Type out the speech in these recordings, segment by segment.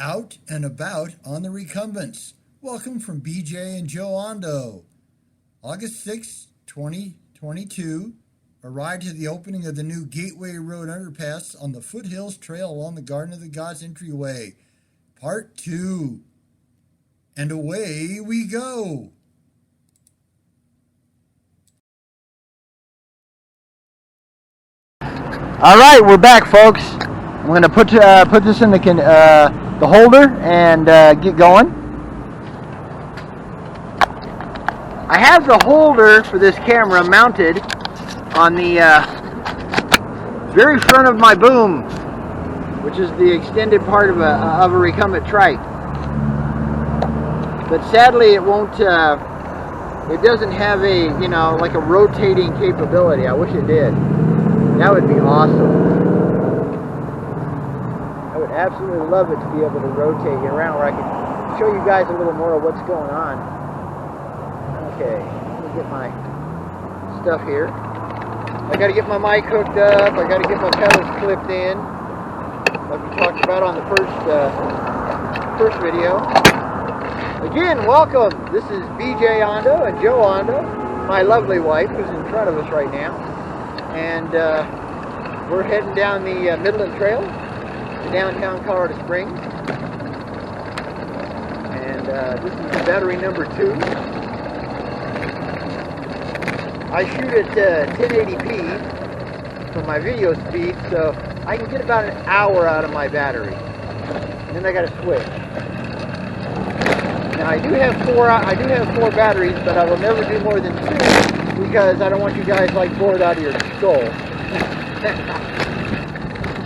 Out and about on the Recumbents. Welcome from BJ and Joe Ondo. August 6, 2022, arrived to the opening of the new Gateway Road Underpass on the Foothills Trail along the Garden of the Gods entryway. Part 2. And away we go. All right, we're back, folks. I'm going to put this in the holder and get going. I have the holder for this camera mounted on the very front of my boom, which is the extended part of a recumbent trike. But sadly, it won't. It doesn't have a like a rotating capability. I wish it did. That would be awesome. I would absolutely love it to be able to rotate it around where I can show you guys a little more of what's going on. Okay, let me get my stuff here. I got to get my mic hooked up. I got to get my pedals clipped in, like we talked about on the first video. Again, welcome. This is BJ Ondo and Joe Ondo, my lovely wife, who's in front of us right now. And we're heading down the Midland Trail to downtown Colorado Springs. And this is battery number 2. I shoot at 1080p for my video speed, so I can get about an hour out of my battery. And then I got to switch. Now I do have four batteries, but I will never do more than 2 because I don't want you guys like bored out of your skull.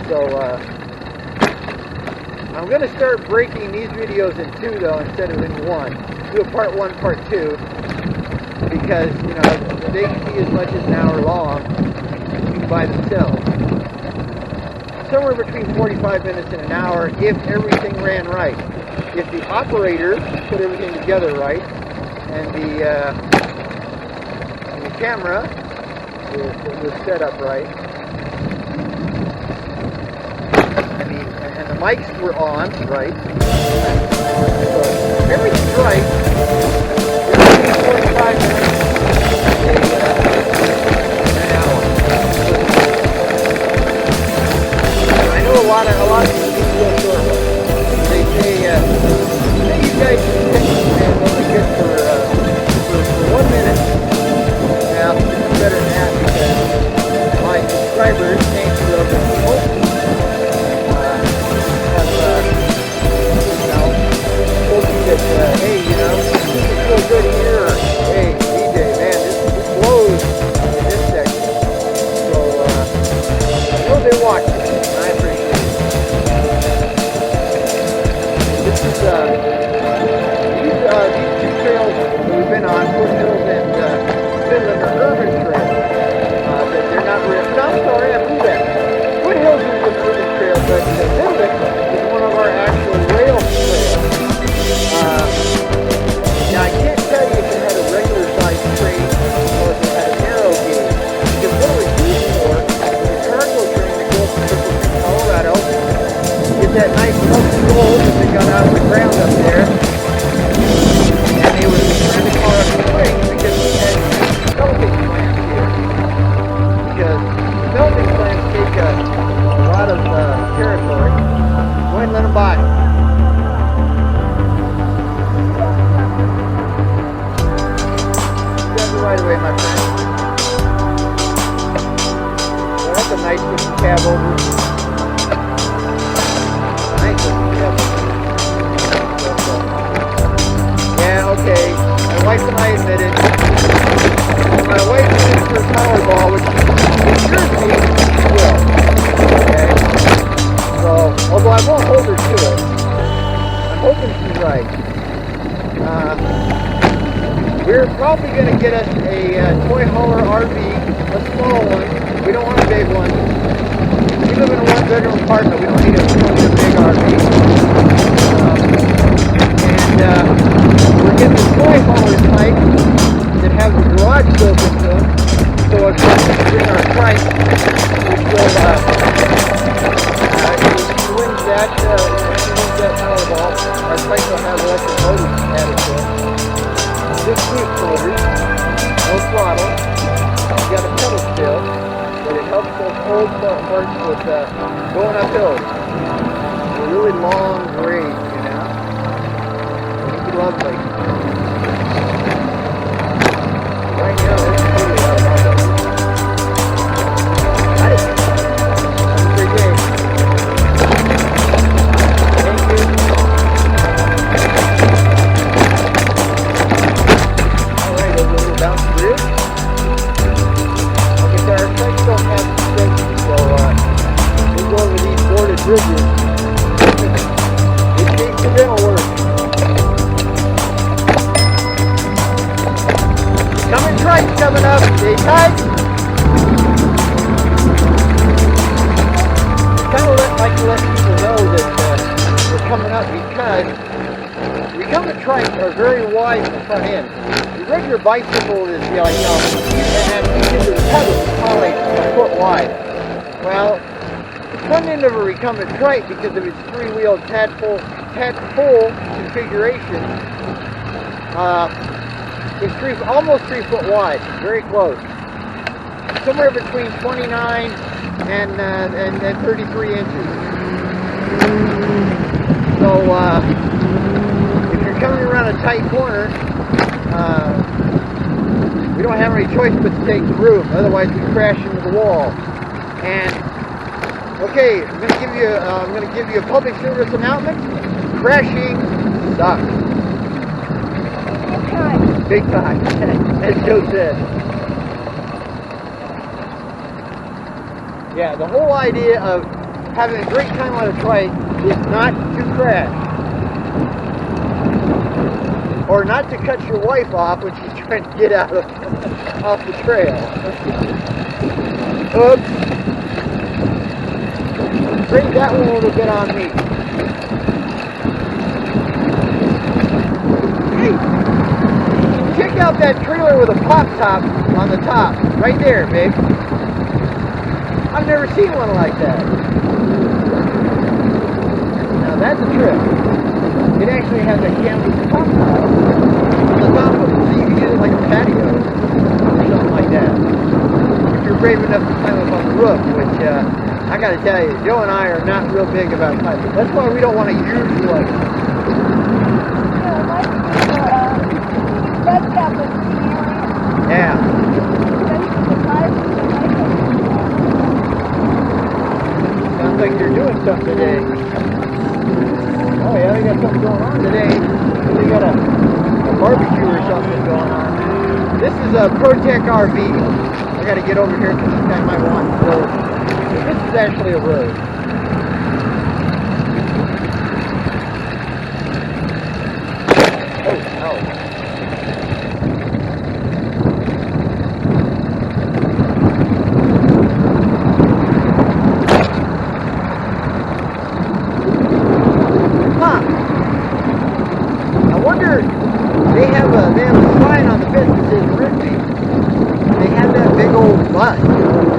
So I'm going to start breaking these videos in 2 though instead of in 1. Do a part 1, part 2, because they can be as much as an hour long by themselves. Somewhere between 45 minutes and an hour if everything ran right. If the operator put everything together right, and the camera was set up right, and the mics were on right, so everything's right. Everything's 45 minutes, an hour. I know a lot of people do short. They say you guys should take this only good for 1 minute. Now, it's better than that because my subscribers, thanks to those people, have told me that, hey, this is so good here, or, hey, DJ, man, this blows in this section. So, I know they're watching, and I appreciate it. This is, these 2 trails that we've been on, Foothills and Midland, are urban trails. They're not real. No, I'm sorry, I blew that. Foothills is an urban trail, but Midland is one of our actual rail trails. Now, I can't tell you if it had a regular sized train or if it had a narrow gauge. Because what it was used for was a cargo train that goes from Colorado, get that nice lovely gold that they got out of the ground up there, and they would return to Colorado Springs because we had developing plants here. Because developing plants take a lot of territory. Go ahead and let them by. Grab the right away, my friend. Well, that's a nice looking cab over. Nice looking cab over. Yeah, okay. My wife and I admitted. My wife admitted her Powerball, which assures me she will. Okay? So, although I won't hold her to it, I'm hoping she's right. We're probably going to get us a toy hauler RV, a small one. We don't want a big one. We live in a 1-bedroom apartment. We don't need a big RV. We're getting a toy hauler type that has a garage built into them, so if we bring our trike, which will swing that power bikes will have electric motors added to it. Just boost motors, no throttle. You got a pedal still, but it helps those old parts with going up hills. A really long grade, you know. It'd be lovely. Right now, it's completely out of my budget. Have a great day. Thank you. Alright, over a little bouncy bridge. Like I said, our trikes don't have suspension, so we go over these boarded bridges. It takes the dental work. Coming trikes coming up. Stay tight. Kind of like to let people know that we're coming up because recumbent trikes are very wide in the front end. The regular bicycle is, and into the pedal is probably a foot wide. Well, the front end of a recumbent trike, because of its three-wheeled tadpole configuration, is almost 3 foot wide, very close. Somewhere between 29 and 33 inches. So if you're coming around a tight corner, we don't have any choice but to take the room. Otherwise, we crash into the wall. And okay, I'm going to give you a public service announcement. Crashing sucks. Big time, as Joe said. Yeah, the whole idea of having a great time on a trike is not to crash. Or not to cut your wife off when she's trying to get out off the trail. Oops. Bring that one a little bit on me. Hey, check out that trailer with a pop top on the top. Right there, babe. I've never seen one like that. Now that's a trip. It actually has a canvas top top on the top of it, so you can use it like a patio or something like that. If you're brave enough to climb up on the roof, which I gotta tell you, Joe and I are not real big about climbing. That's why we don't want to use like yeah. Sounds like you're doing something today. Oh yeah, they got something going on today. They got a barbecue or something going on. This is a ProTech RV. I gotta get over here because this guy might want to go. This is actually a road. Oh, no. They have a sign on the fence that says Ridley. They have that big old bus,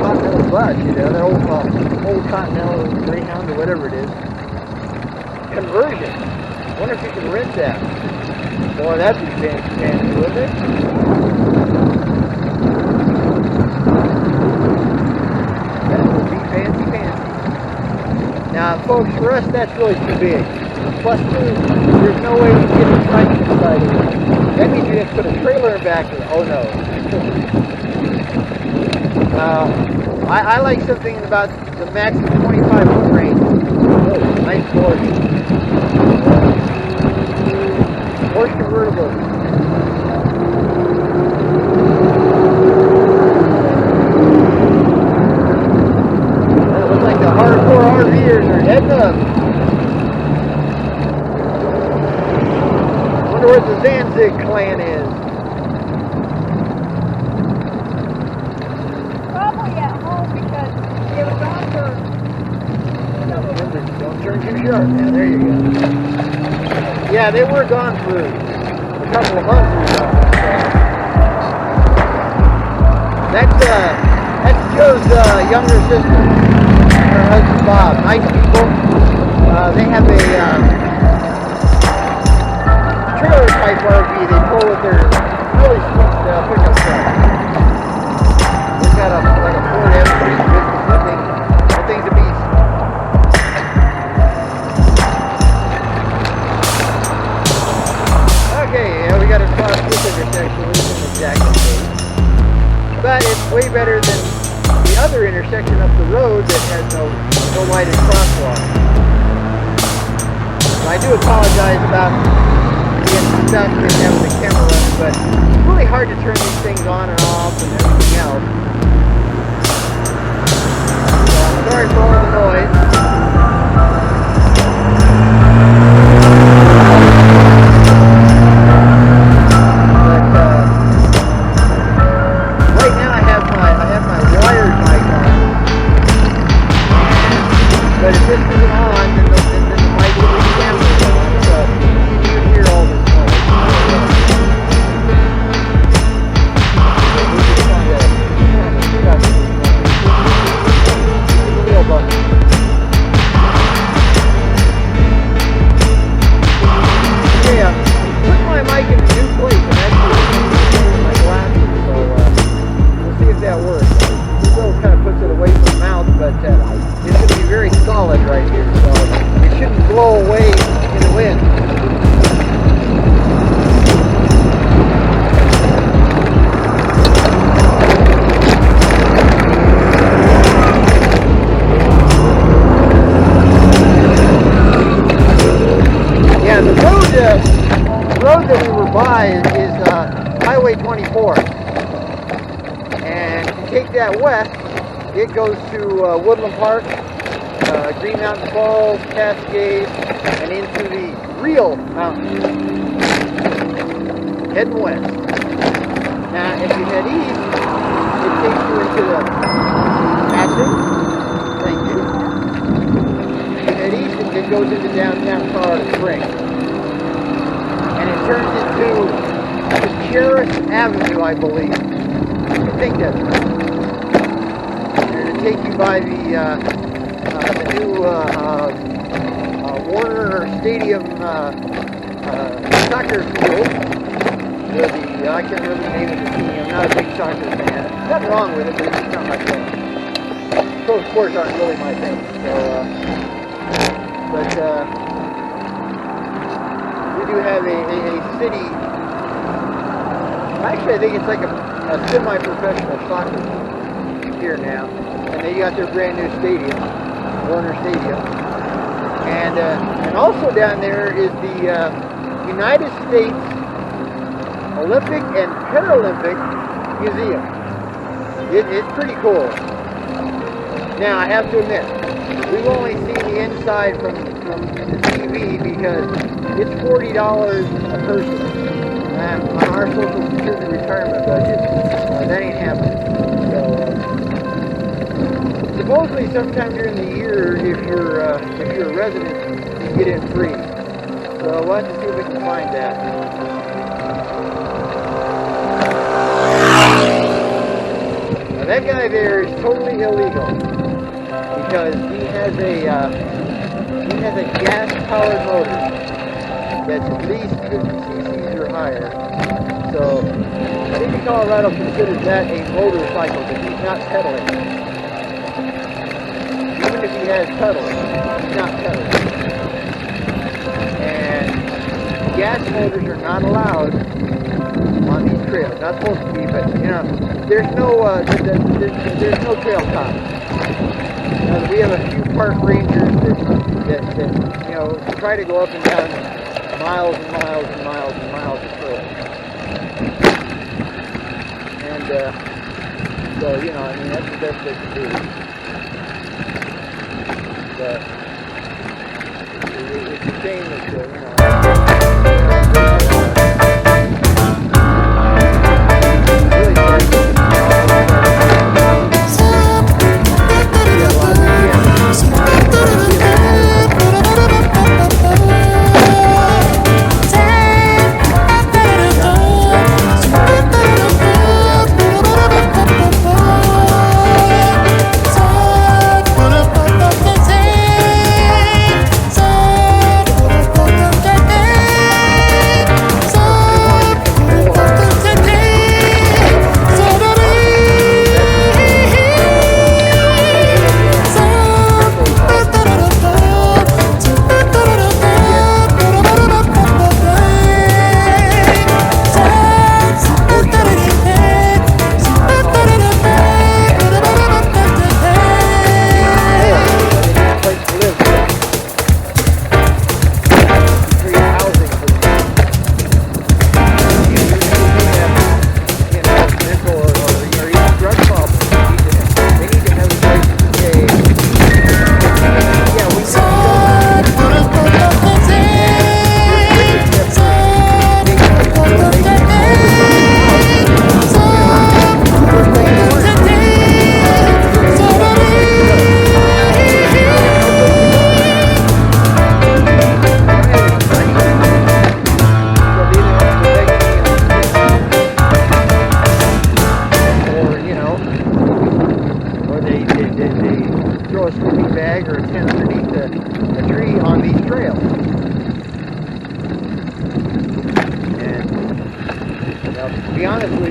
Continental bus, that old Continental Greyhound or whatever it is. Conversion. I wonder if you can rent that. Boy, that'd be fancy, wouldn't it? That would be fancy. Now, folks, for us, that's really too big. Plus, there's no way we can get a trike inside of it. That means you have to put a trailer in back of it. Oh no. I like something about the maximum 25 foot range. Oh, nice Porsche. Porsche convertible. That looks like the hardcore RVers are heading up. Where the Zanzig clan is. Probably at home because it was on for Don't turn too sharp. Yeah, there you go. Yeah, they were gone for a couple of months or something. That's Joe's younger sister. Her husband Bob. Nice people. They have a type RV. They pull with their really sweet pickup truck. They've got like a Ford F3. That thing's a beast. Okay, we got to cross this intersection. This isn't exactly safe, but it's way better than the other intersection up the road that has no lighted crosswalk. I do apologize about being stuck and having the camera running, but it's really hard to turn these things on and off and everything else. So I'm sorry for all the noise. But right now I have my wired mic on. But if this isn't on, then the mic will be camera on, so you can hear all this noise. Yeah, put my mic in a new place and actually my glasses, so we'll see if that works. It still kind of puts it away from the mouth, but it's going to be very solid right here, so it shouldn't blow away in the wind. Yeah, the road that we were by is Highway 24, and if you take that west, it goes to Woodland Park, Green Mountain Falls, Cascade, and into the real mountains, heading west. Now, if you head east, it takes you into the Ashland. Thank you. If you head east, it goes into downtown Colorado Springs. And it turns into Cheris Avenue, I believe. I think that's right. And it'll take you by the new Warner Stadium soccer field. I can't remember the name of the team. I'm not a big soccer fan. Nothing wrong with it, but it's just not my thing. Pro sports aren't really my thing. So, we do have a city. Actually, I think it's like a semi-professional soccer team here now, and they got their brand new stadium, Warner Stadium, and also down there is the United States Olympic and Paralympic Museum. It's pretty cool. Now, I have to admit, we've only seen the inside from the TV because it's $40 a person. And on our Social Security retirement budget, that ain't happening. So, supposedly sometime during the year, if you're a resident, you get in free. So we'll have to see if we can find that. Now that guy there is totally illegal because he has a gas-powered motor that's at least 50 cc's or higher. So I think Colorado considers that a motorcycle, but he's not pedaling. Even if he has pedals, he's not pedaling. And gas motors are not allowed on these trails. Not supposed to be, but you know, there's no trail cops. We have a few park rangers that you know try to go up and down miles and miles and miles and miles of trail. And so you know, I mean that's the best they can do. But it's a shame that you know. Really sorry.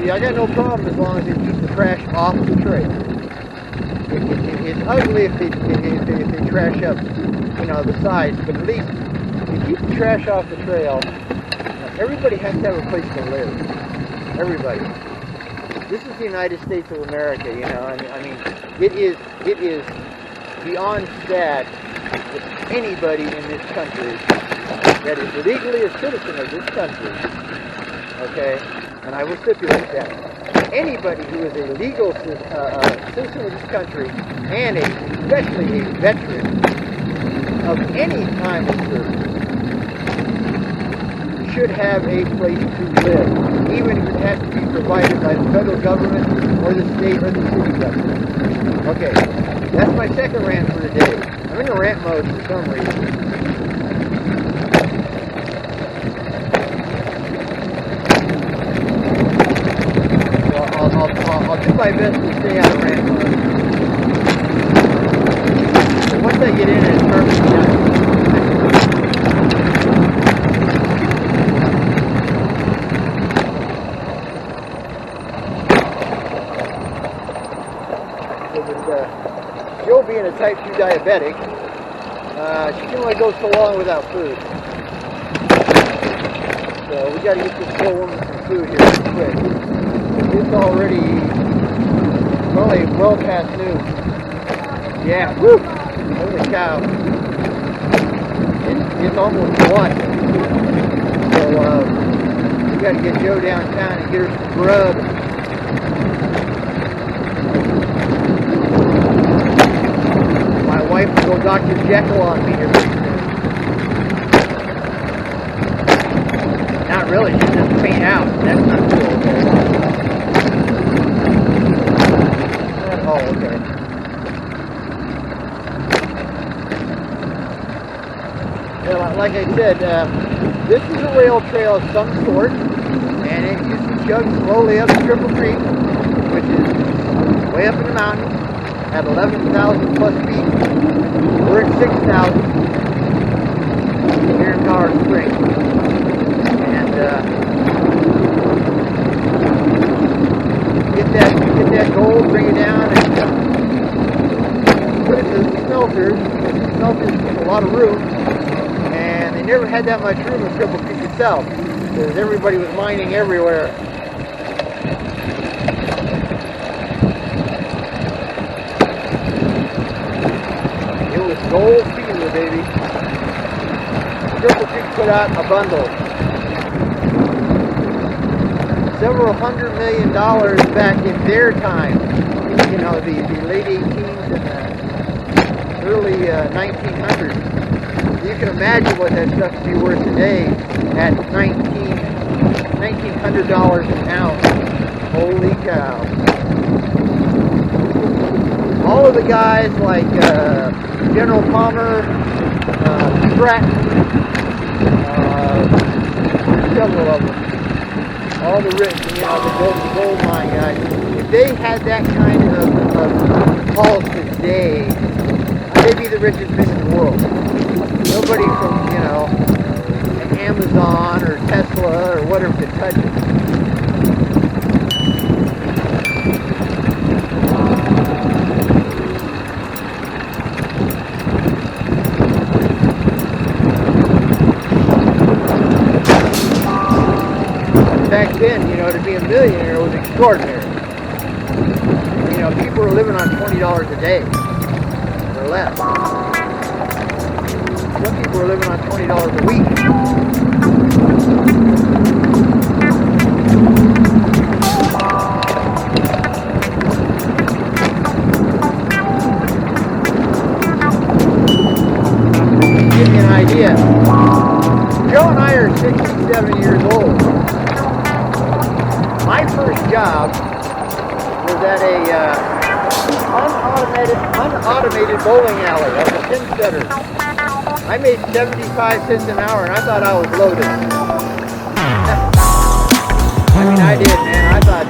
See, I got no problem as long as they keep the trash off the trail. It's ugly if they trash up, the sides, but at least if you keep the trash off the trail, everybody has to have a place to live. Everybody. This is the United States of America, I mean, it is beyond sad that anybody in this country that is legally a citizen of this country, okay, and I will stipulate that, anybody who is a legal citizen of this country, and especially a veteran of any time of service, should have a place to live, even if it has to be provided by the federal government or the state or the city government. Okay, that's my second rant for today. I'm in a rant mode for some reason. So I'll do my best to stay out of rant mode. But once I get in, it's perfect time. Joe being a type 2 diabetic, she can only go so long without food. So we got to get this poor woman some food here real quick. It's already probably well past noon. Yeah, woo! Holy cow. It's almost 1. So we got to get Joe downtown and get her some grub. Wife will go Dr. Jekyll on me here pretty soon. Not really, she's just faint out. That's not cool, okay? Oh, okay. Yeah, like I said, this is a rail trail of some sort, and it used to chug slowly up Triple Creek, which is way up in the mountains, at 11,000 plus feet. We're at 6,000 here in Colorado Springs. And get that gold, bring it down, and put it to the smelters. The smelters keep a lot of room, and they never had that much room in Triple Creek itself, because everybody was mining everywhere. Gold fever, baby. Triple Creek put out a bundle. Several $100 million back in their time. The late 18s and the early 1900s. You can imagine what that stuff would be worth today at $1,900 an ounce. Holy cow. All of the guys like General Palmer, Stratton, several of them, all the rich, the gold mine guys, if they had that kind of haul today, they'd be the richest men in the world. Nobody from, Amazon or Tesla or whatever could touch it. Back then, to be a millionaire was extraordinary. People were living on $20 a day or less. Some people were living on $20 a week. To give you an idea, Joe and I are 67 years old. My first job was at a unautomated bowling alley as a pin setter. I made 75 cents an hour, and I thought I was loaded. I mean, I did, man. I thought,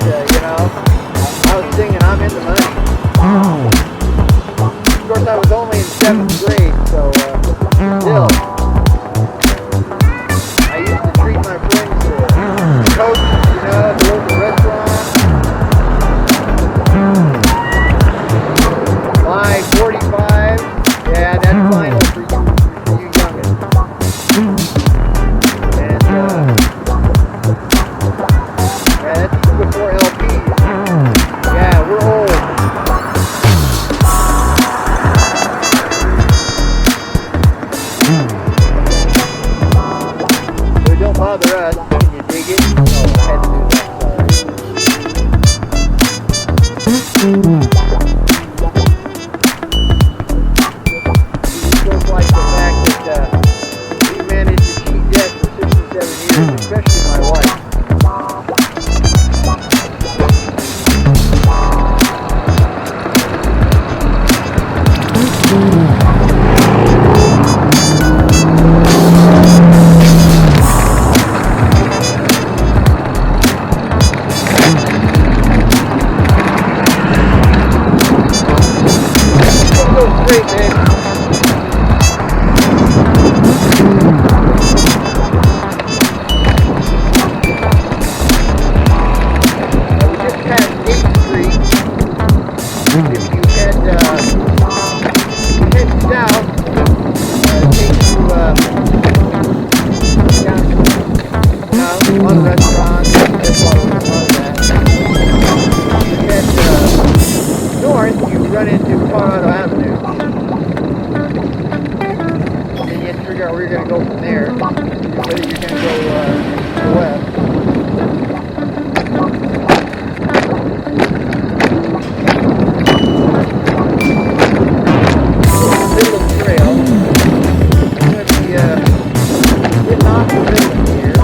I was singing, I'm in the money. Of course, I was only in 7th grade, so still. I used to treat my friends to Coke, at the local restaurant. bother us. Can you dig it? Oh, I had to do that. Just like the fact that we managed to cheat death for 67 years, especially my wife. Great, man. We just passed 8th Street. If you head south, it takes you down a lot of restaurants. There's a lot of that. If you head north, you run into Colorado Avenue. And you have to figure out where you're going to go from there. Whether you're going to go west. Midland Trail. We're going to be getting off the Midland here.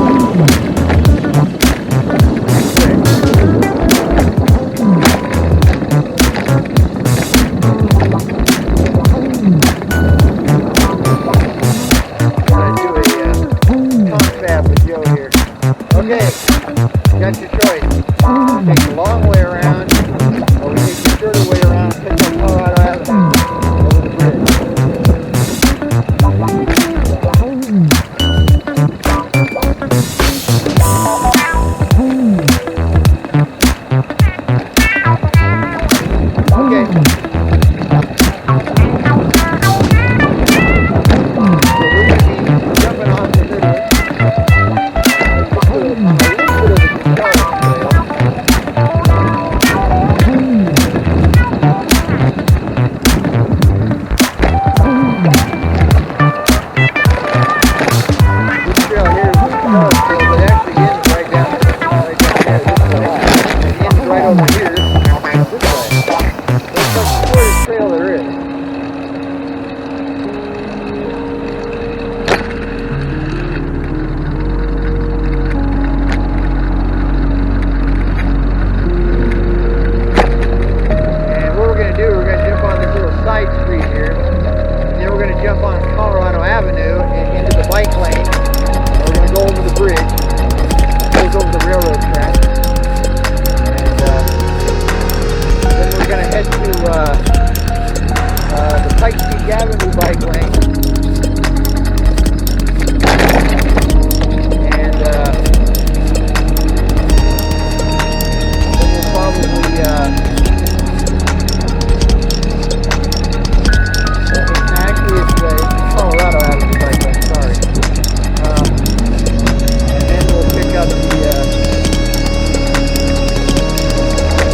Okay, got your choice. Take the long way around, or we take the shorter way around and pick up Colorado Avenue over the bridge. Okay. So we're going to be jumping off the middle. Trail there is. And what we're going to do, we're going to jump on this little side street here, and then we're going to jump on Colorado Avenue and into the bike lane. We're going to go over the bridge, it goes over the railroad tracks, and then we're going to head to the Pike Peak Avenue bike lane, and then we'll probably actually it's Colorado Avenue bike lane, sorry, and then we'll pick up the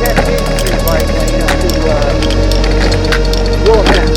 Cascade Street bike lane up to Willamette.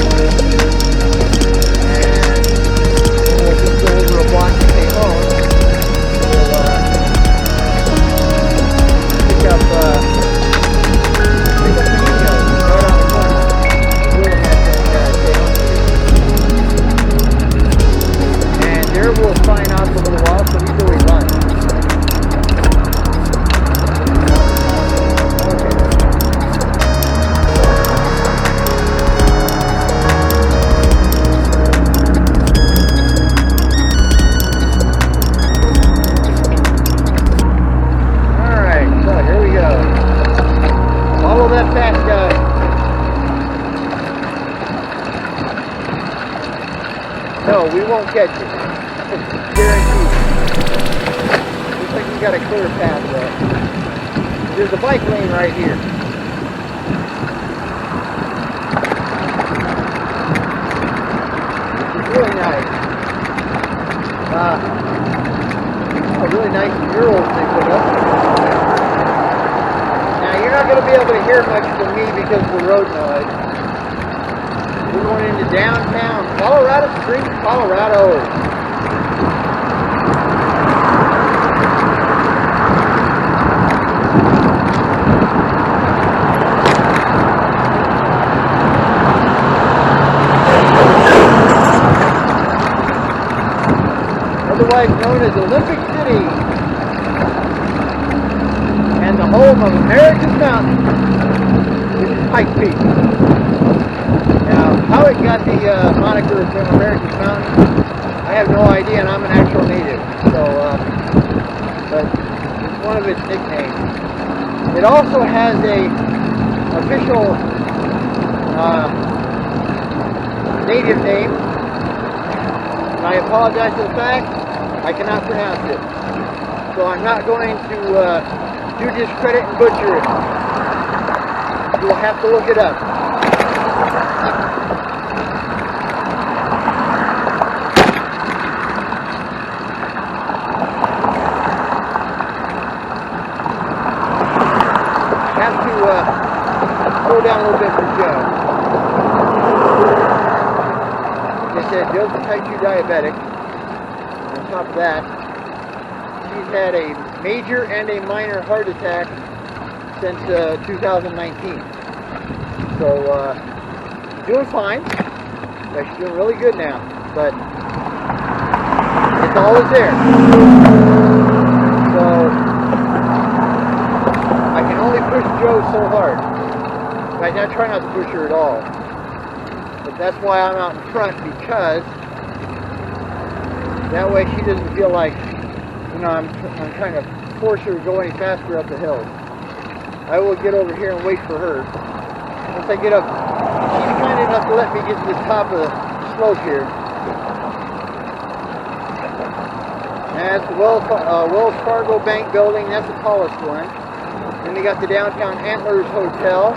No, we won't catch it. Guaranteed. Looks like we got a clear path though. There's a bike lane right here. It's really nice. A really nice murals they put up. Now you're not going to be able to hear much from me because of the road noise. We're going into downtown Colorado Springs, Colorado. otherwise known as Olympic City, and the home of America's Mountain, which is Pike Peak. Now, how it got the moniker from America's Mountain, I have no idea, and I'm an actual native, so, but it's one of its nicknames. It also has a official native name. And I apologize for the fact I cannot pronounce it, so I'm not going to do discredit and butcher it. You will have to look it up. Slow down a little bit for Joe. Like I said, Joe's a type 2 diabetic. On top of that, she's had a major and a minor heart attack since 2019. So, she's doing fine. Yeah, she's doing really good now. But it's always there. So, I can only push Joe so hard. I try not to push her at all. But that's why I'm out in front, because that way she doesn't feel like, you know, I'm trying to force her to go any faster up the hill. I will get over here and wait for her. Once I get up, she's kind enough to let me get to the top of the slope here. That's the Wells Fargo Bank building. That's the tallest one. Then we got the Downtown Antlers Hotel.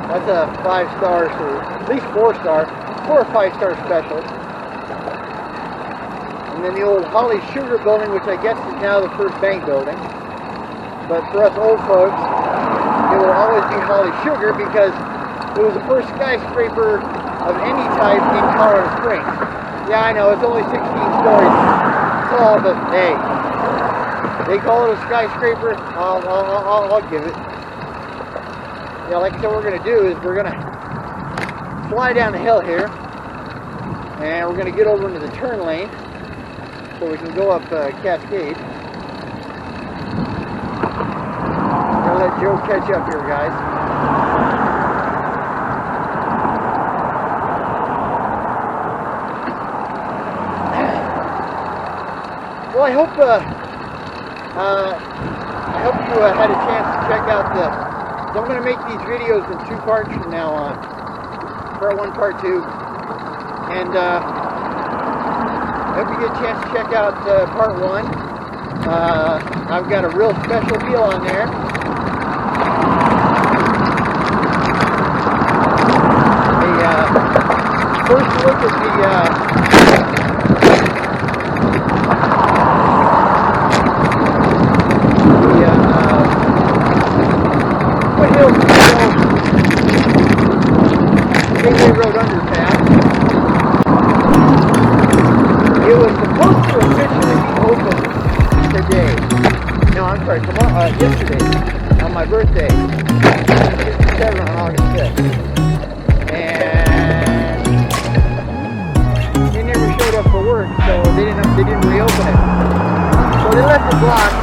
That's a 5-star, so at least 4-star, 4 or 5-star special. And then the old Holly Sugar building, which I guess is now the First Bank building. But for us old folks, it will always be Holly Sugar because it was the first skyscraper of any type in Colorado Springs. Yeah, I know, it's only 16 stories tall, but hey, they call it a skyscraper, I'll give it. Yeah, like I said, what we're going to do is we're going to fly down the hill here, and we're going to get over into the turn lane so we can go up Cascade. I'm going to let Joe catch up here, guys. Well, I hope you had a chance to check out the... So I'm going to make these videos in 2 parts from now on. Part 1, Part 2. And I hope you get a chance to check out Part 1. I've got a real special deal on there. First look at the... Foothills Trail Road Underpass. It was supposed to officially be open today. No, I'm sorry, yesterday, on my birthday, 57 on August 5th. And they never showed up for work, so they didn't reopen it. So they left it blocked,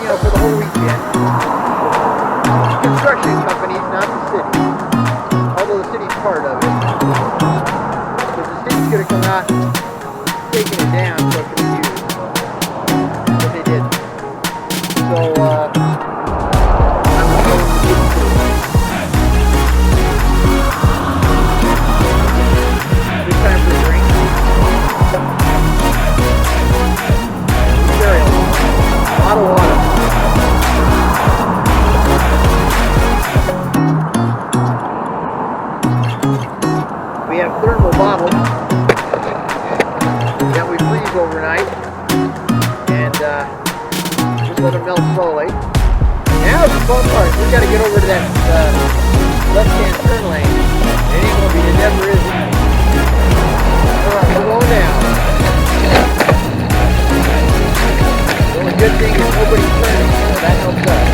for the whole weekend. Construction companies, not the city. Although the city's part of it. Because the city's going to come out taking it down so it can be used. But they didn't. So, I'm going to get to it. Good time for a drink. Cereal. A lot of water. We have thermal bottles that we freeze overnight and just let them melt slowly. Now the fun part, we got to get over to that left-hand turn lane. It ain't going to be, it never is. Alright, we're going down. The only good thing is nobody's turning, so that helps us.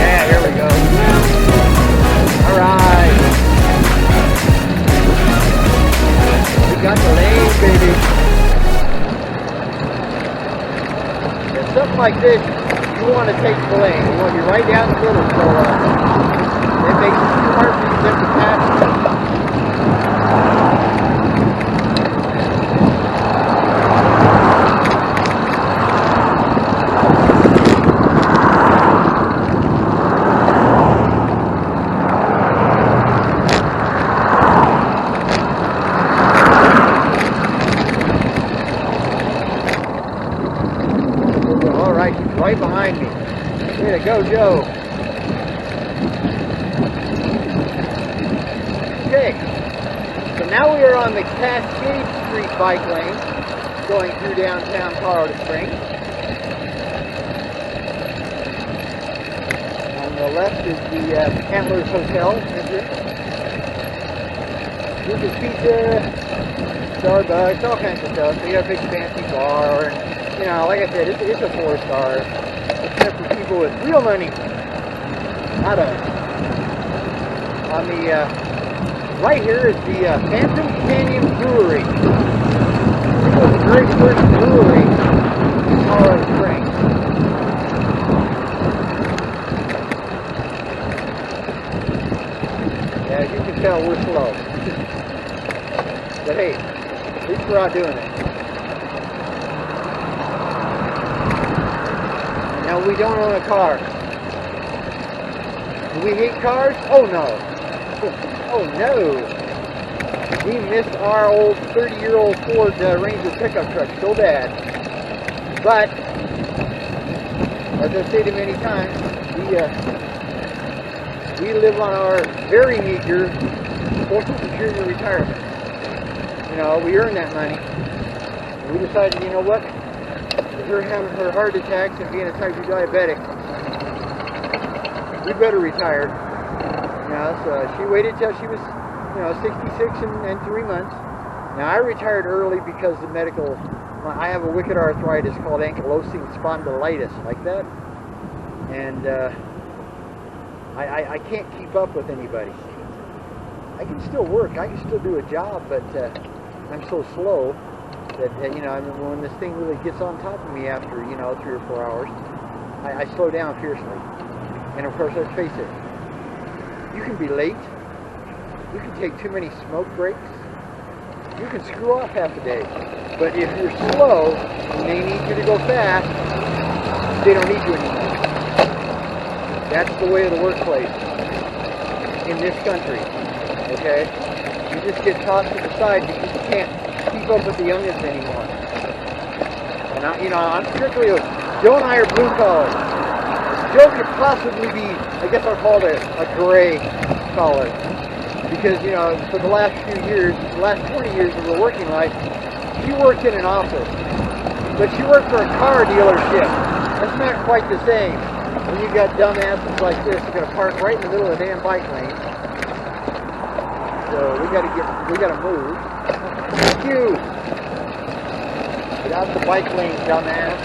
Yeah, here we go. Alright. We got the lane, baby. something like this, you want to take the lane. You want to be right down the middle, so it makes it too hard for them to pass you. Right behind me. Way to go, Joe. Okay, so now we are on the Cascade Street bike lane, going through downtown Colorado Springs. On the left is the Antlers Hotel entrance. Lucas Pizza, Starbucks, all kinds of stuff. So you got a big fancy bar, and you know, like I said, it's a 4-star. It's meant for people with real money. Not us. On the right here is the Phantom Canyon Brewery. This was the very first brewery in Colorado Springs. Yeah, as you can tell, we're slow. But hey, at least we're out doing it. Now, we don't own a car. Do we hate cars? Oh no. Oh no. We miss our old 30-year-old Ford Ranger pickup truck so bad. But, as I've stated many times, we live on our very meager Social Security retirement. You know, we earn that money. And we decided, you know what? Her having her heart attacks and being a type 2 diabetic, we better retire. You know, so she waited till she was, 66 and 3 months. Now I retired early because of medical. I have a wicked arthritis called ankylosing spondylitis, like that, and I can't keep up with anybody. I can still work, I can still do a job, but I'm so slow that, when this thing really gets on top of me after, 3 or 4 hours, I slow down fiercely. And of course, let's face it, you can be late, you can take too many smoke breaks, you can screw off half a day. But if you're slow and they need you to go fast, they don't need you anymore. That's the way of the workplace in this country, okay? You just get tossed to the side because you can't keep up with the youngest anymore. And I'm strictly Joe and I are blue collar. Joe could possibly be, I guess I'll call it a gray collar. Because, for the last few years, the last 20 years of her working life, she worked in an office. But she worked for a car dealership. That's not quite the same. When you got dumbasses like this, you're going to park right in the middle of the damn bike lane. So we gotta move. Thank you. Get out the bike lane, dumbass.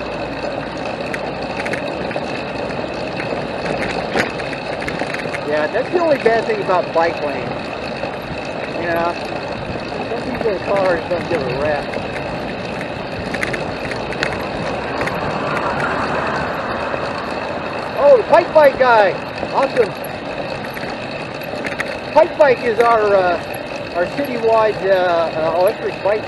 Yeah, that's the only bad thing about bike lanes. Some people in cars don't give a rap. Oh, the pipe bike guy. Awesome. Pipe bike is our citywide electric bike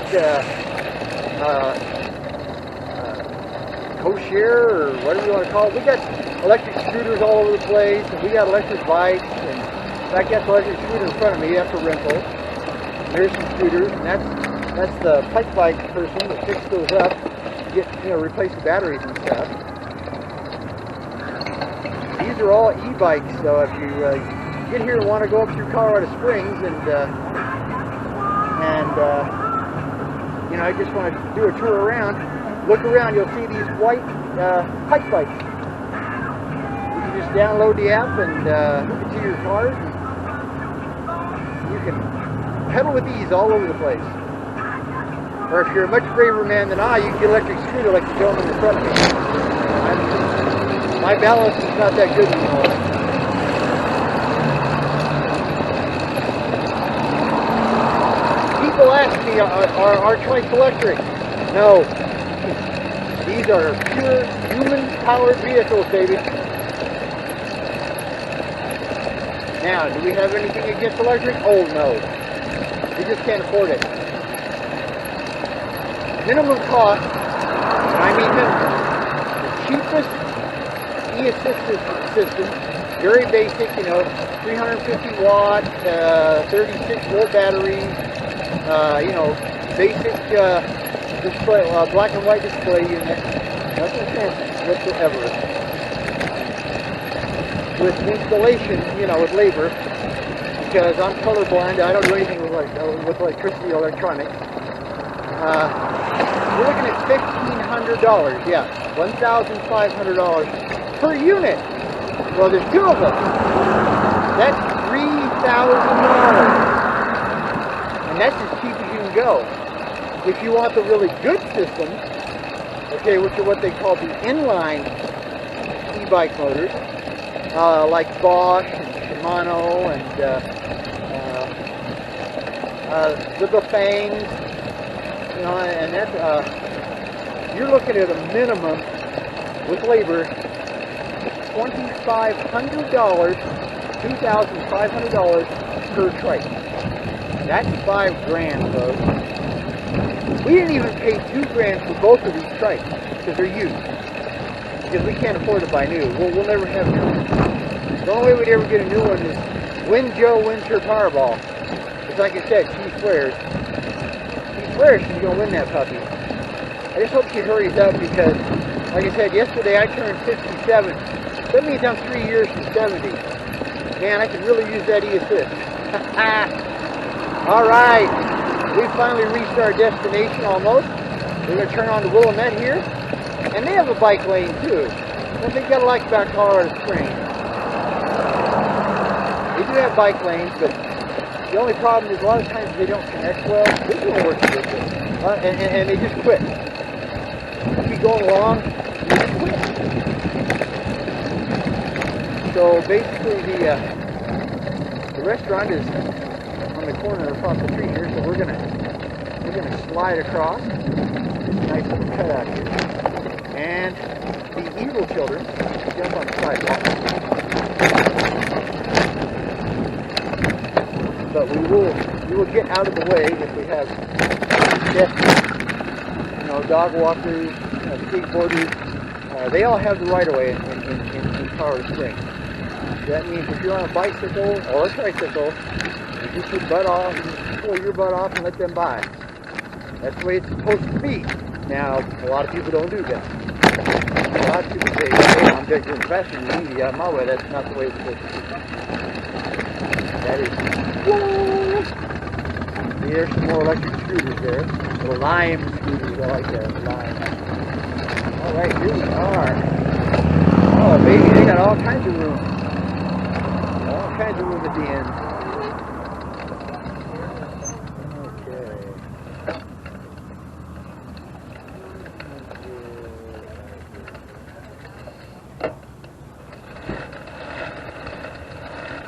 co-share, or whatever you want to call it. We got electric scooters all over the place, and we got electric bikes. And in fact, that's the electric scooter in front of me after rental. And there's some scooters, and that's the pipe bike person that picks those up to get replace the batteries and stuff. These are all e-bikes, so if you get here and want to go up through Colorado Springs and I just want to do a tour around, look around, you'll see these white pipe bikes. You can just download the app and hook it to your cars, and you can pedal with these all over the place. Or if you're a much braver man than I, you can get an electric scooter like the gentleman in front of me. My balance is not that good anymore. People ask me, are our trikes electric? No. These are pure human powered vehicles, baby. Now, do we have anything against electric? Oh no. We just can't afford it. Minimum cost, I mean minimum. The cheapest e-assist system, very basic, you know, 350 watt, 36 volt batteries, you know, basic display, black and white display unit. Nothing fancy whatsoever. With installation, you know, with labor, because I'm colorblind, I don't do anything with electricity or electronics. We're looking at $1,500, yeah, $1,500 per unit. Well, there's two of them. That's $3,000, and that's as cheap as you can go. If you want the really good system, okay, which are what they call the inline e-bike motors, like Bosch and Shimano and the Bafangs, you know, and that's you're looking at a minimum with labor $2,500, $2,500 per trike. That's $5,000, folks. We didn't even pay $2,000 for both of these trikes because they're used. Because we can't afford to buy new. We'll never have new. The only way we'd ever get a new one is win Joe, wins her Powerball. It's like I said, she swears. She swears she's going to win that puppy. I just hope she hurries up because, like I said, yesterday I turned 57. That means I'm 3 years from 70. Man, I could really use that e-assist. Alright, we finally reached our destination almost. We're going to turn on to Willamette here. And they have a bike lane too. One thing you gotta like about Colorado Springs. They do have bike lanes, but the only problem is a lot of times they don't connect well. This one works good. And they just quit. You keep going along, they just quit. So basically the restaurant is on the corner across the street here, so we're gonna slide across. Nice little cutout here. And the evil children jump on the sidewalk. But we will get out of the way if we have pedestrians, you know, dog walkers, skateboarders. They all have the right of way in Colorado Springs. That means if you're on a bicycle or a tricycle, you get your butt off, you pull your butt off and let them by. That's the way it's supposed to be. Now, a lot of people don't do that. A lot of people say, hey, I'm doing faster than you, get out of my way. That's not the way it's supposed to be. That is, whoa! There's some more electric scooters there. The lime scooters, I like that, lime. Alright, here we are. Oh, baby, they got all kinds of room. All kinds of room at the end.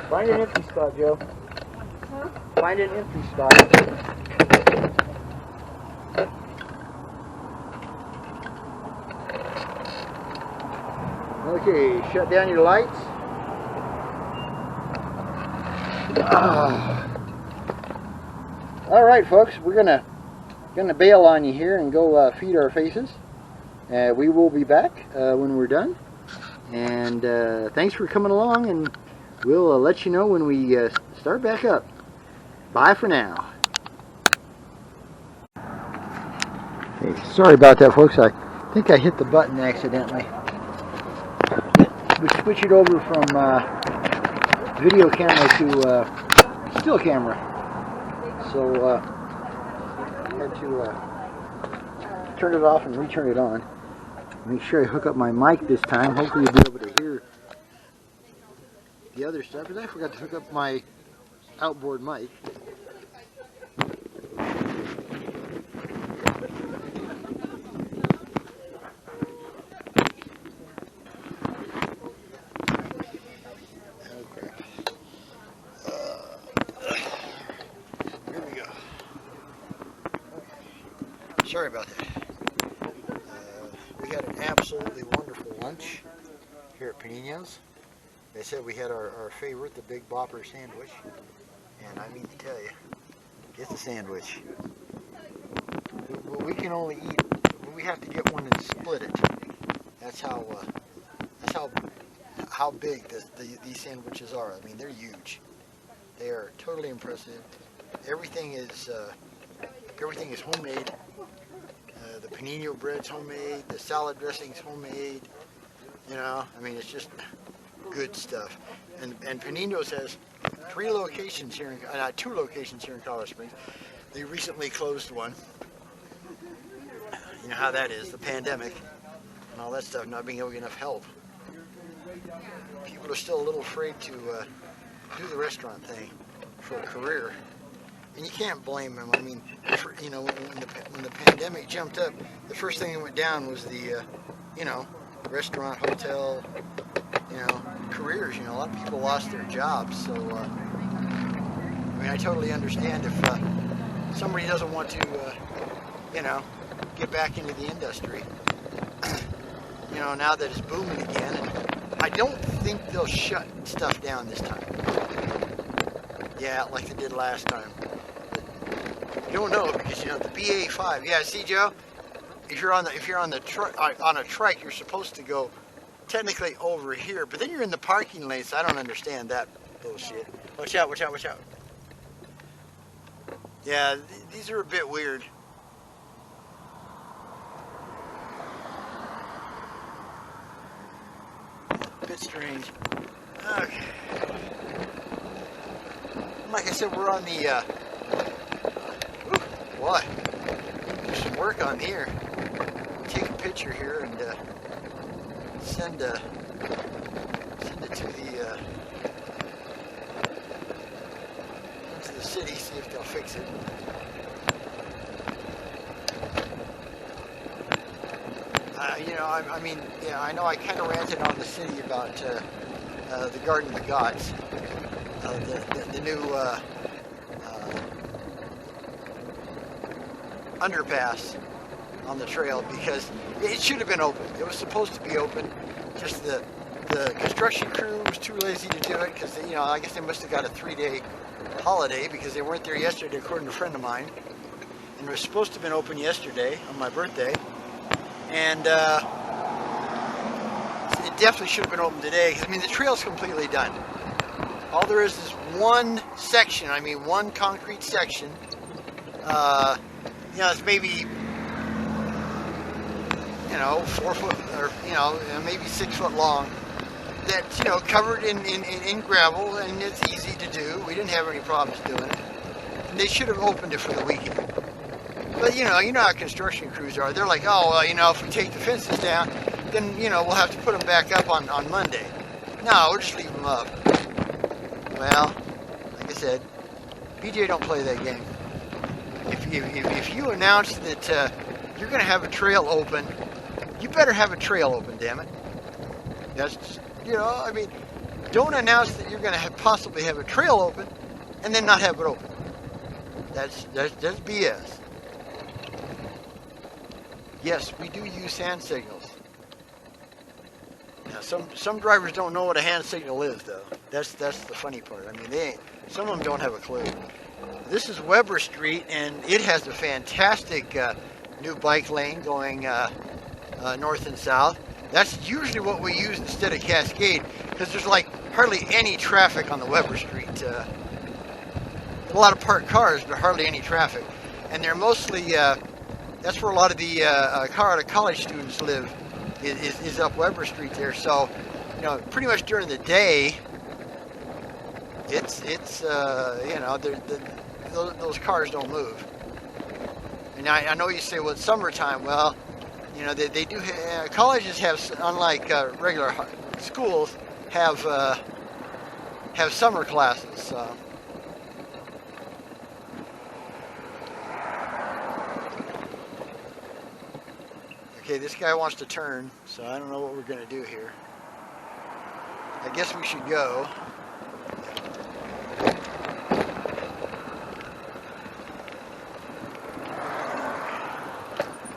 Find an empty spot, Joe. Huh? Find an empty spot. Okay, shut down your lights. All right, folks, we're gonna bail on you here and go feed our faces. We will be back when we're done. And thanks for coming along, and we'll let you know when we start back up. Bye for now. Hey, sorry about that, folks. I think I hit the button accidentally. We switched it over from video camera to still camera. So I had to turn it off and return it on. Make sure I hook up my mic this time. Hopefully you'll be able to hear the other stuff, because I forgot to hook up my outboard mic. Okay. Here we go. Sorry about that. We had an absolutely wonderful lunch. lunch here at Panino's. They said we had our favorite, the Big Bopper sandwich. And I mean to tell you, get the sandwich. We can only eat, we have to get one and split it. That's how big these sandwiches are. I mean, they're huge. They are totally impressive. Everything is homemade. The panino bread's homemade. The salad dressing's homemade. You know, I mean, it's just good stuff. And Panino's has 2 locations here in Colorado Springs. They recently closed one. You know how that is, the pandemic and all that stuff, not being able to get enough help. People are still a little afraid to do the restaurant thing for a career. And you can't blame them. I mean, you know, when the pandemic jumped up, the first thing that went down was the, you know, restaurant, hotel, you know, careers. You know, a lot of people lost their jobs. So, I mean, I totally understand if somebody doesn't want to, you know, get back into the industry. You know, now that it's booming again, and I don't think they'll shut stuff down this time. Yeah, like they did last time. But you don't know because you know the BA5. Yeah, see, Joe, if you're on a trike, you're supposed to go technically over here, but then you're in the parking lane. So I don't understand that bullshit. Watch out! Watch out! Watch out! Yeah, these are a bit weird. Bit strange. Okay. Like I said, we're on the. Boy, there's some work on here. Take a picture here and send it to the city. See if they'll fix it. You know, I mean, yeah, I know I kind of ranted on the city about the Garden of the Gods, the new underpass on the trail, because it should have been open. It was supposed to be open. Just the construction crew was too lazy to do it because, you know, I guess they must have got a 3-day holiday because they weren't there yesterday, according to a friend of mine. And it was supposed to have been open yesterday on my birthday. And it definitely should have been open today. I mean, the trail's completely done. All there is one section. I mean, one concrete section. You know, it's maybe, you know, 4 foot or, you know, maybe 6 foot long. That's, you know, covered in gravel, and it's easy to do. We didn't have any problems doing it. And they should have opened it for the weekend. But, you know how construction crews are. They're like, oh, well, you know, if we take the fences down, then, you know, we'll have to put them back up on Monday. No, we'll just leave them up. Well, like I said, BJ don't play that game. If you announce that you're going to have a trail open, you better have a trail open, damn it. That's, you know, I mean, don't announce that you're going to possibly have a trail open and then not have it open. That's BS. Yes, we do use hand signals. Now, some drivers don't know what a hand signal is, though. That's the funny part. I mean, some of them don't have a clue. This is Weber Street, and it has a fantastic new bike lane going north and south. That's usually what we use instead of Cascade, because there's like hardly any traffic on the Weber Street. A lot of parked cars, but hardly any traffic. And they're mostly, that's where a lot of the Colorado college students live, is up Weber Street there. So, you know, pretty much during the day, it's you know, those cars don't move. And I know you say, well, it's summertime. Well, you know, they do. Colleges have, unlike regular schools, have summer classes. So. Okay, this guy wants to turn, so I don't know what we're going to do here. I guess we should go.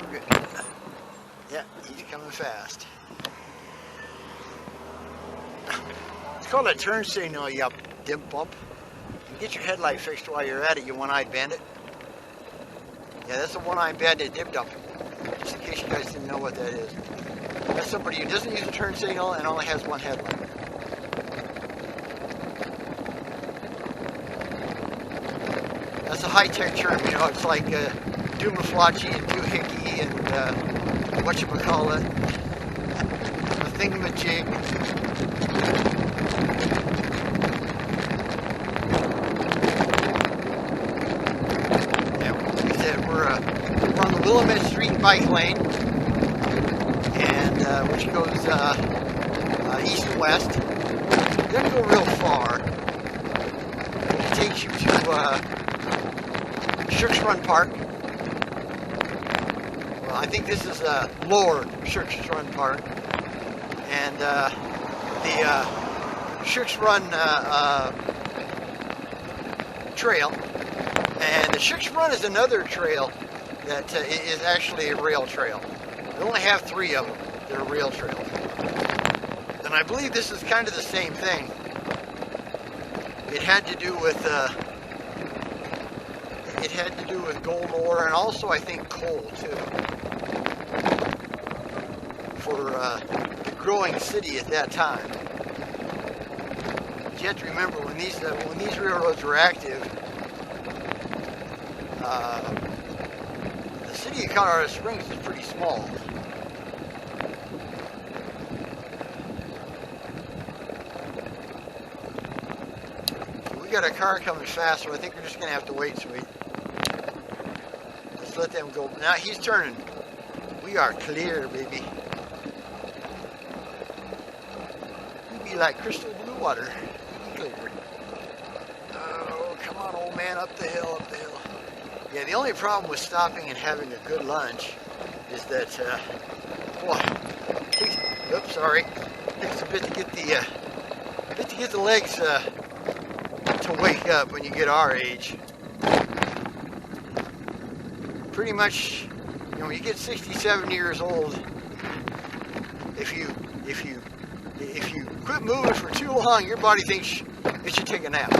We're good. Yeah, he's coming fast. call that turn signal, you dim bump. You get your headlight fixed while you're at it, you one-eyed bandit. Yeah, that's a one-eyed bandit dip dump. Just in case you guys didn't know what that is. That's somebody who doesn't use a turn signal and only has one headlight. That's a high-tech term, you know, it's like doomaflachi and doohickey and whatchamacallit, a thingamajig. Yeah, like I said, we're on the Willamette Street bike lane, and which goes east and west. It doesn't go real far. It takes you to Shook's Run Park. Well, I think this is Lower Shook's Run Park, and the Shook's Run Trail, and the Shook's Run is another trail that is actually a rail trail. They only have 3 of them. They're rail trails, and I believe this is kind of the same thing. It had to do with gold ore, and also I think coal too, for the growing city at that time. But you have to remember, when these railroads were active, the city of Colorado Springs is pretty small. We got a car coming fast, so I think we're just going to have to wait, sweet. Let's let them go. Now he's turning. We are clear, baby. We be like crystal blue water. We be clear. Oh, come on, old man, up the hill, up the hill. Yeah, the only problem with stopping and having a good lunch is that, oops, sorry. It takes a bit to get the legs to wake up when you get our age. Pretty much, you know, you get 67 years old, if you quit moving for too long, your body thinks it should take a nap.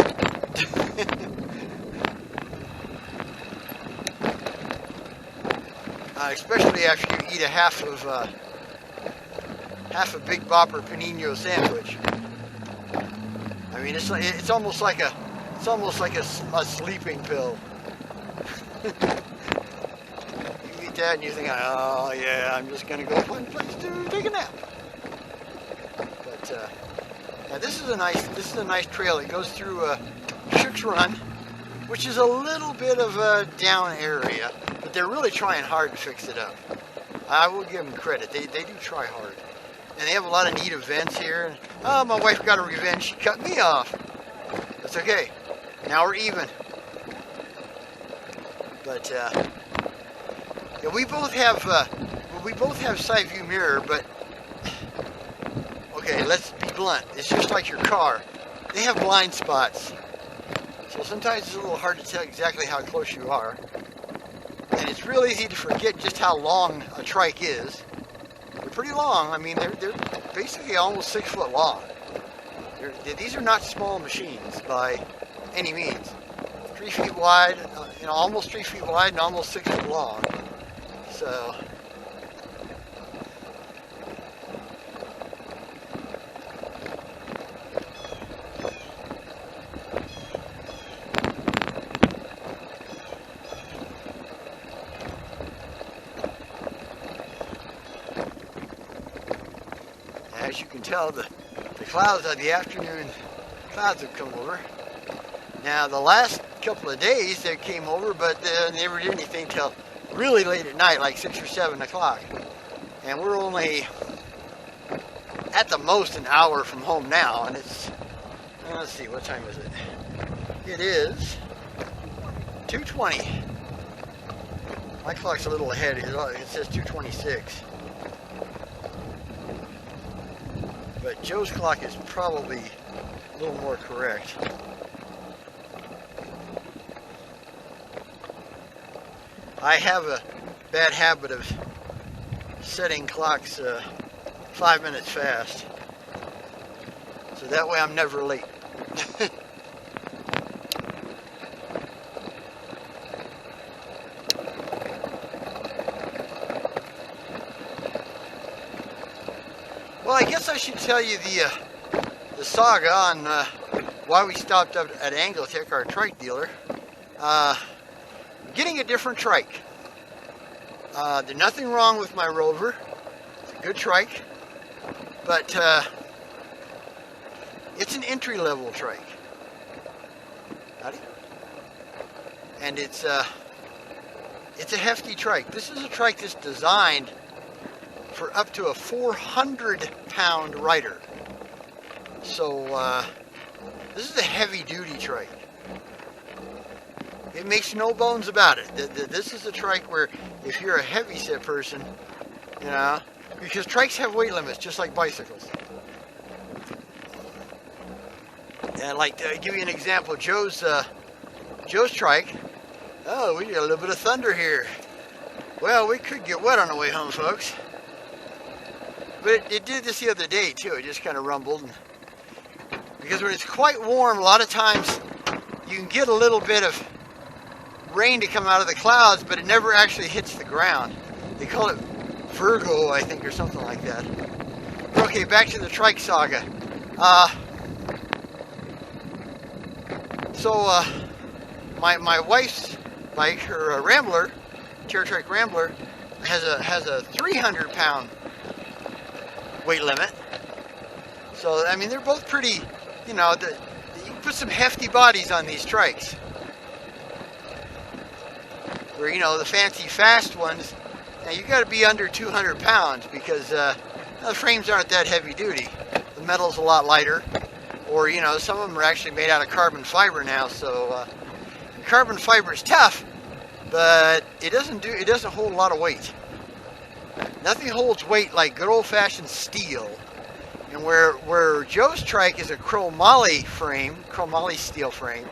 Especially after you eat a half a Big Bopper panino sandwich. I mean, it's almost like a sleeping pill. You eat that and you think, oh yeah, I'm just gonna go find a place to take a nap. But now this is a nice trail. It goes through Shook's Run, which is a little bit of a down area, but they're really trying hard to fix it up. I will give them credit. They do try hard. And they have a lot of neat events here. Oh, my wife got a revenge. She cut me off. That's okay. Now we're even. But yeah, we both have side view mirror. But okay, let's be blunt. It's just like your car. They have blind spots. So sometimes it's a little hard to tell exactly how close you are. And it's real easy to forget just how long a trike is. They're pretty long. I mean, they're basically almost 6 foot long. These are not small machines by any means. 3 feet wide, almost 3 feet wide and almost 6 foot long. So, as you can tell, the clouds of the afternoon clouds have come over. Now, the last couple of days they came over, but they never did anything till really late at night, like 6 or 7 o'clock. And we're only at the most an hour from home now, and it's, let's see, what time is it? It is 2:20. My clock's a little ahead. It says 2:26. But Joe's clock is probably a little more correct. I have a bad habit of setting clocks 5 minutes fast. So So that way I'm never late. Well, I guess I should tell you the saga on why we stopped up at Anglo-Tech, our trike dealer. Getting a different trike. There's nothing wrong with my Rover. It's a good trike, but it's an entry-level trike. Howdy. And it's a hefty trike. This is a trike that's designed for up to a 400-pound rider. So this is a heavy-duty trike. It makes no bones about it. This is a trike where if you're a heavy-set person, you know, because trikes have weight limits just like bicycles. And like to give you an example, Joe's trike. Oh, we got a little bit of thunder here. Well, we could get wet on the way home, folks. But it did this the other day too. It just kind of rumbled. Because when it's quite warm, a lot of times you can get a little bit of rain to come out of the clouds, but it never actually hits the ground. They call it Virgo, I think, or something like that. Okay, back to the trike saga. My wife's bike, her Rambler, TerraTrek Rambler, has a 300-pound weight limit. So I mean, they're both pretty. You know, you can put some hefty bodies on these trikes. Where, you know, the fancy fast ones, now you got to be under 200 pounds because the frames aren't that heavy duty. The metal's a lot lighter, or you know, some of them are actually made out of carbon fiber now. So carbon fiber is tough, but it doesn't hold a lot of weight. Nothing holds weight like good old-fashioned steel. And where Joe's trike is a chromoly steel frame,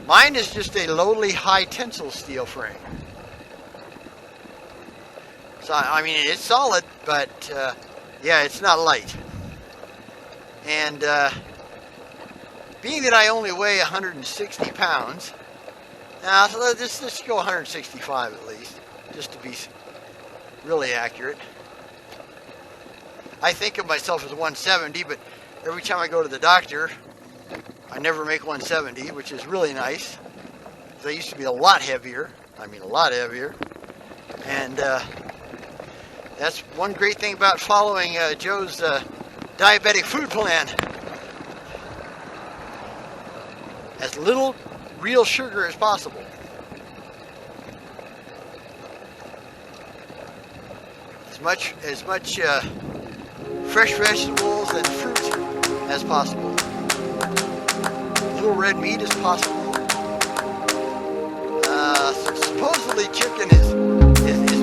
mine is just a lowly high tensile steel frame. So I mean, it's solid, but yeah, it's not light. And being that I only weigh 160 pounds, now let's go 165 at least, just to be really accurate. I think of myself as 170, but every time I go to the doctor, I never make 170, which is really nice. Because I used to be a lot heavier. I mean, a lot heavier. And that's one great thing about following Joe's diabetic food plan. As little real sugar as possible. As much fresh vegetables and fruit as possible. Little red meat as possible. Supposedly chicken is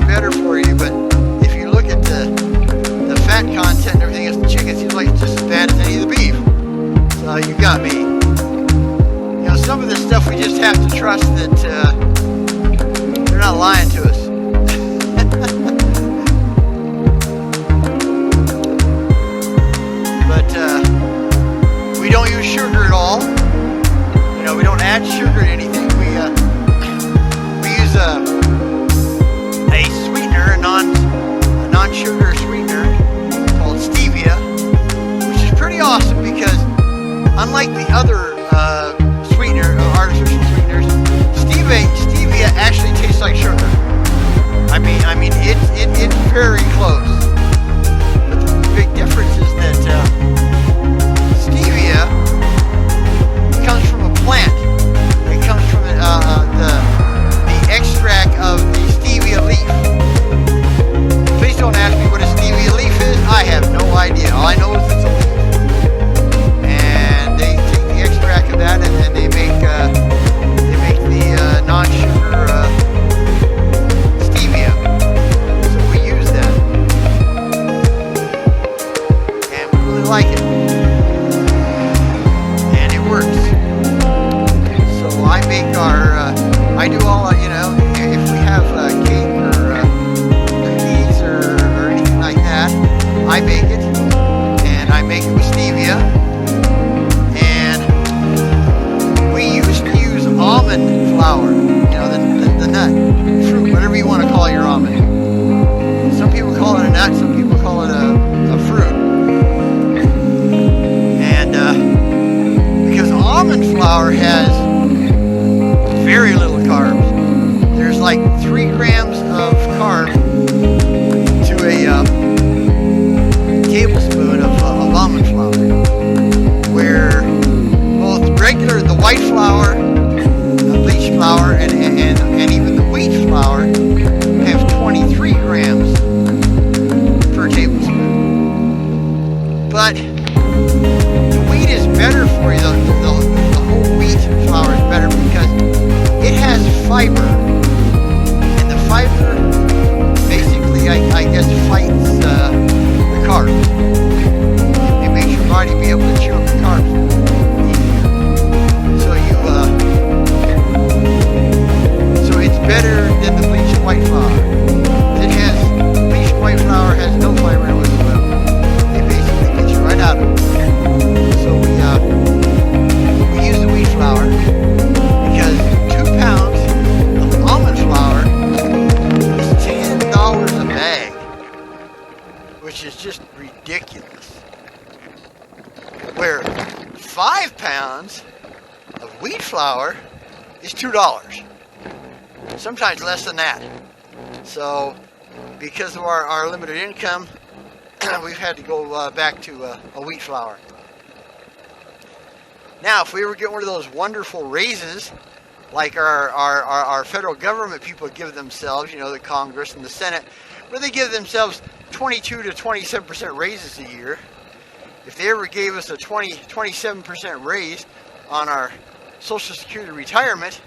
better for you, but if you look at the fat content and everything else, the chicken seems like it's just as bad as any of the beef. So you got me. You know, some of this stuff we just have to trust that they're not lying to us. We don't use sugar at all. You know, we don't add sugar to anything. We use a sweetener, a non-sugar sweetener called stevia, which is pretty awesome because unlike the other artificial sweeteners, stevia actually tastes like sugar. I mean, it's very close. But the big difference is that stevia comes from a plant. It comes from the extract of the stevia leaf. Please don't ask me what a stevia leaf is. I have no idea. All I know is it's a leaf. And they take the extract of that and then they make the non-sugar stevia. So we use that. And we really like it. I make I do all, you know, if we have cake or cookies or anything like that, I make it, and I make it with stevia, But the wheat is better for you. The whole wheat flour is better because it has fiber, and the fiber basically, I guess, fights the carbs. It makes your body be able to chew up the carbs easier. So it's better than the bleached white flour. Bleached white flour has no fiber in it whatsoever. It basically gets you right out of it. So we use the wheat flour because 2 pounds of almond flour is $10 a bag, which is just ridiculous. Where 5 pounds of wheat flour is $2. Sometimes less than that. So, because of our limited income, we've had to go back to a wheat flour. Now, if we ever get one of those wonderful raises, like our federal government people give themselves, the Congress and the Senate, where they give themselves 22 to 27% raises a year. If they ever gave us a 27% raise on our Social Security retirement,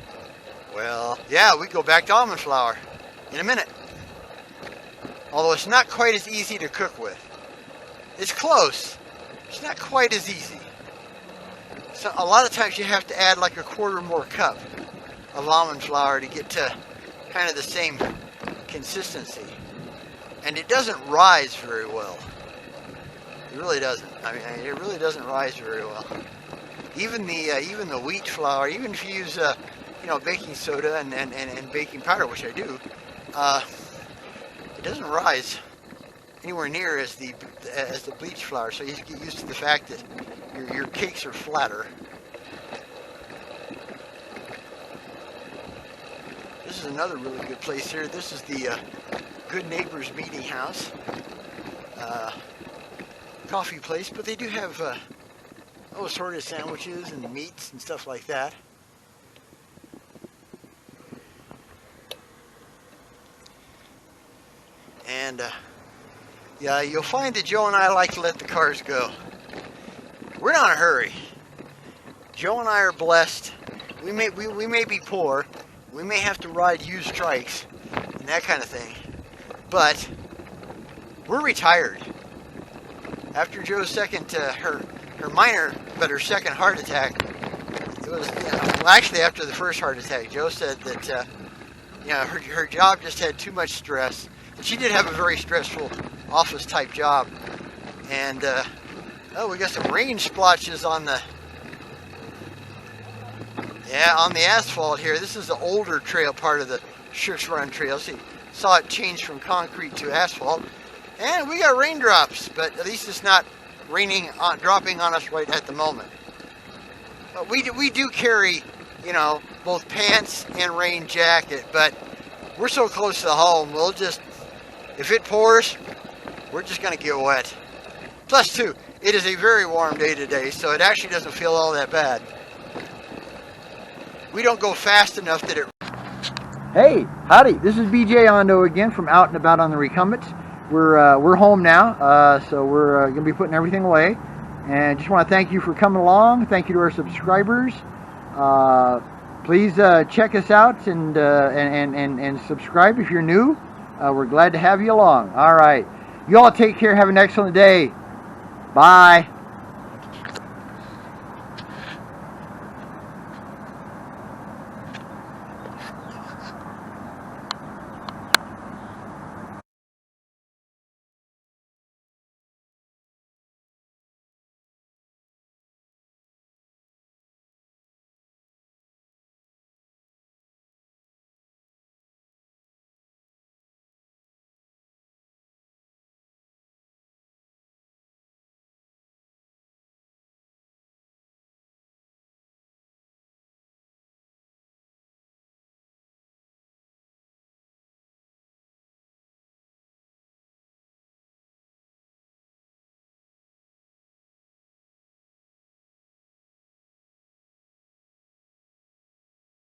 well, yeah, we go back to almond flour in a minute. Although it's not quite as easy to cook with. It's close. It's not quite as easy. So a lot of times you have to add like a quarter more cup of almond flour to get to kind of the same consistency. And it doesn't rise very well. It really doesn't. I mean, it really doesn't rise very well. Even the wheat flour, even if you use baking soda and baking powder, which I do, it doesn't rise anywhere near as the bleached flour. So you have to get used to the fact that your cakes are flatter. This is another really good place here. This is the Good Neighbors Meeting House. Coffee place, but they do have assorted sandwiches and meats and stuff like that. And yeah, you'll find that Joe and I like to let the cars go. We're not in a hurry. Joe and I are blessed. We may be poor. We may have to ride used strikes and that kind of thing. But we're retired. After Joe's second, her minor, but her second heart attack, it was, well, actually after the first heart attack, Joe said that, her job just had too much stress. And she did have a very stressful office type job. And, we got some rain splotches on the asphalt here. This is the older trail part of the Shirks Run Trail. So you saw it change from concrete to asphalt. And we got raindrops, but at least it's not dropping on us right at the moment. But we do carry, both pants and rain jacket, but we're so close to home, we'll just, if it pours, we're just going to get wet. Plus, too, it is a very warm day today, so it actually doesn't feel all that bad. We don't go fast enough that it... Hey, howdy, this is BJ Ondo again from Out and About on the Recumbents. We're home now, so we're going to be putting everything away. And just want to thank you for coming along. Thank you to our subscribers. Please check us out and subscribe if you're new. We're glad to have you along. All right. You all take care. Have an excellent day. Bye.